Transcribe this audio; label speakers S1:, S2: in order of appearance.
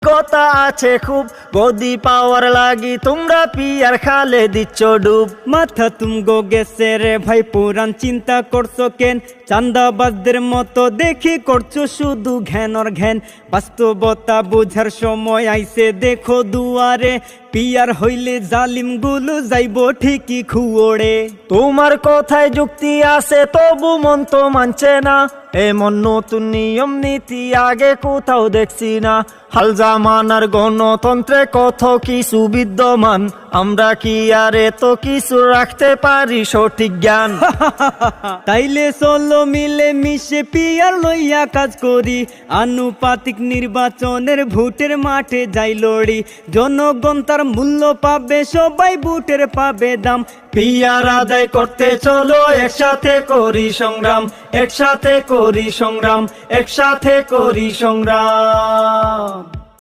S1: অভিজ্ঞতা আছে খুব, গদি পাওয়ার লাগি তোমরা পিয়ার খালে দিচ্ছ ডুব।
S2: মাথা তুমগো গেছে রে ভাই, পুরান চিন্তা করছো কেন? চান্দাবাজদের মতো দেখি করছো শুধু ঘ্যান আর ঘ্যান। বাস্তবতা বোঝার সময় আইছে দেখো দুয়ারে, পিয়ার হইলে জালিম গুলো যাইব ঠিকই খুঁড়ে।
S1: তোমার কথায় যুক্তি আছে তবু মন তো মানছে না, এমন নতুন নিয়ম নীতি আগে কোথাও দেখছি না। হাল জামানার গণতন্ত্রে কত কিছু বিদ্যমান, আমরা কি আর এত কিছু রাখতে পারি সঠিক জ্ঞান?
S2: তাইলে চলো মিলে মিশে পিয়ার লইয়া কাজ করি, আনুপাতিক নির্বাচনের ভোটের মাঠে যাই লড়ি। জনগণ তার মূল্য পাবে, সবাই ভোটের পাবে দাম।
S1: পিয়ার আদায় করতে চলো একসাথে করি সংগ্রাম, একসাথে করি সংগ্রাম, একসাথে করি সংগ্রাম।